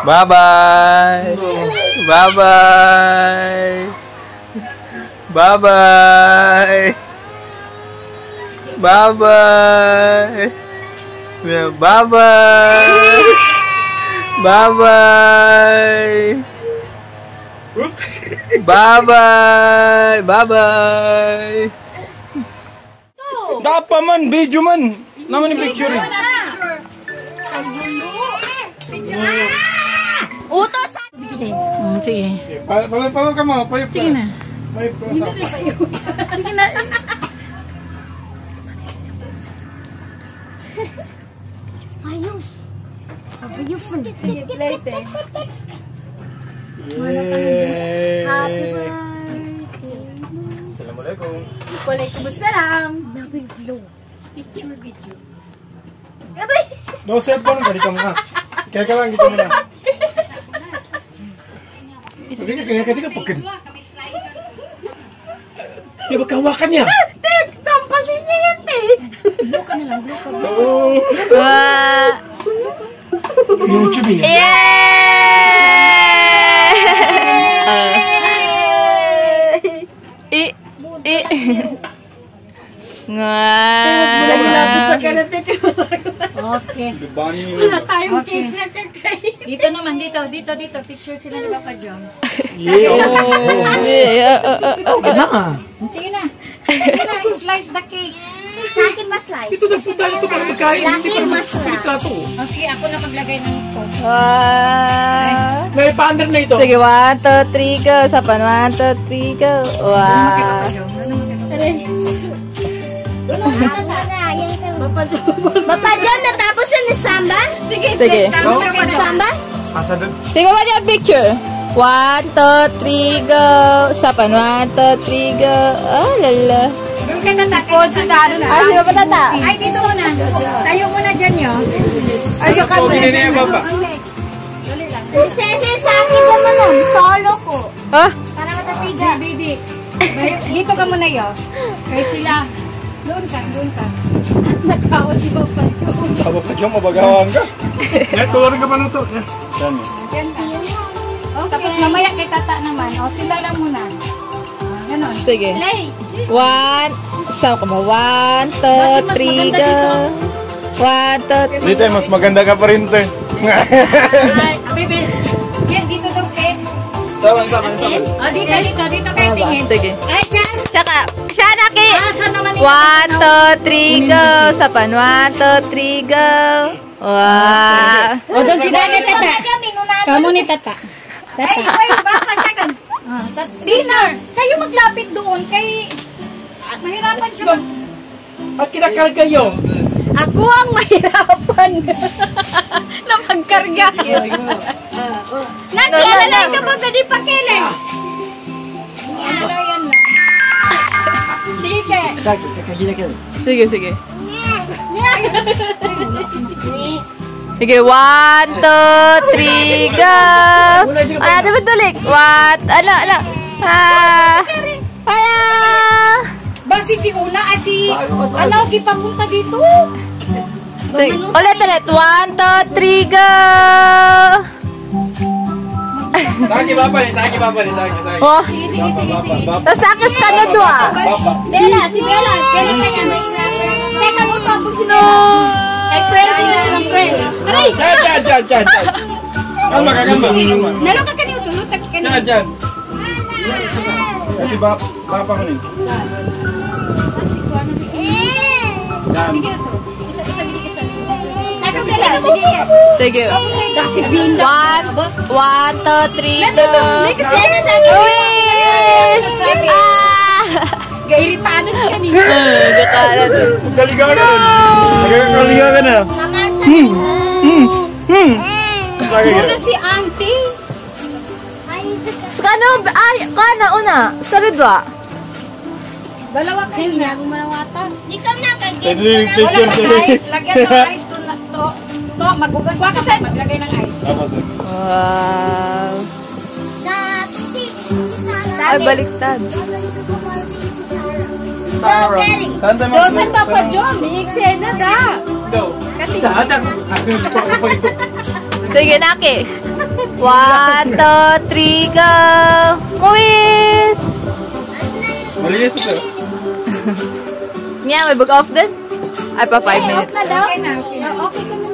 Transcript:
Bye-bye. Bye-bye. Bye-bye. Bye-bye. Bye-bye. Bye-bye. Bye-bye. Bye-bye. Dapa man, video man. Naman yung picture eh. Utos! Sige. Palo ka mo. Sige na. Sige na. Ayaw. Ayaw po. Sige, plate eh. Happy birthday. Assalamualaikum. Waalaikumsalam. Picture video. Abay! Do cellphone ka dito muna. Kaya ka lang dito muna. Kaya ka pagkan. Ya baka hawakan niya. Tek, tampasin niya yan, Tek. Blow ka na lang, blow ka. Oo. YouTube ini. Okay. Wala tayong cake na kakain. Dito naman, dito. Picture sila ni Papa John. Okay na ah. Sige na. Sige na, slice the cake. Sa akin mas slice. Ito nagpunta ito para magkain. Hindi para magpilikato. Okay, ako na maglagay ng ito. May pander na ito. Sige, 1, 2, 3, go. Sapan, 1, 2, 3, go. Wow. Papa John, natapos yun ni Samba? Sige. Samba? Sige, Papa John, picture. 1, 2, 3, go. Sapan, 1, 2, 3, go. Oh, lala. Doon ka natakod sa daro na. Ah, sige, patata. Ay, dito muna. Tayo muna dyan yun. Ayaw ka mo. Hindi na Papa. Sese, sa akin naman nun. Solo ko. Ah? Para matatiga. Didi. Dito ka muna yun. Kaya sila. Doon ka. Nagkawa si Papa John. Papa John, mabagawang ka. Tuwarin ka pa na ito. Yan ka. Okay. Tapos mamaya kay Tata naman. O, sila lang muna. Ganon. Sige. Play. 1, saan ka ba? 1, 2, 3, go. 1, 2, 3. Dito mas maganda ka pa rin ito. Baby. Yan, dito daw kay. Sama. O, dito kay tingin. Sige. Ay, dyan. Saka, siya naki. Saan naman 1, 2, 3, go. Sapan, 1, 2, 3, go. Wow. O, doon sila ni Tata. Kamu ni Tata. Ay, baka siya kan. Dinner. Kayo maglapit doon kay mahirapan siya. At kinakarga yun. Ako ang mahirapan na magkarga. Naglalay ka ba gadi pakiling? Naglalay lang. Sige. Sige. Sige, 1, 2, 3, go! Tulik. 1, ala. Ala! Basi si Una, si ano, kipapunta dito. Sige, ulit. 1, 2, 3, go! Saki Papa ni. Oh, Sige. tapos nakis ka na doon ah. Bella, si Bella. Bella ka yan. Teka mo to, ako sino. Kay friend sila ng friend. Aray! Diyan. Kalma. Meron ka kanyo tulog. Diyan. Kasi Papa ko ni. Sige ito. Isa. Saka Bella, sige. Sige. 1, 2, 3, go! May kasena sa akin. Wish! Gairitanan siya ni. Gakaran. Galigaga na. Galigaga na. Muna si auntie. Skano, una. Skano dua. Dalawa kayo na. Bumalawatan. Di ka na kagin. Wala ka ice. Lagyan ng ice to. Magugas ka kasi. Maglagay ng ice. Wow. Ay, baliktad. Dosan Papa John. May eksena da. Kasi Dadan. Sige, Naki. 1, 2, 3, go! Movies! Malinis ito. Nga, may book off din? Ay, pa 5 minutes. Okay na. Okay ka na.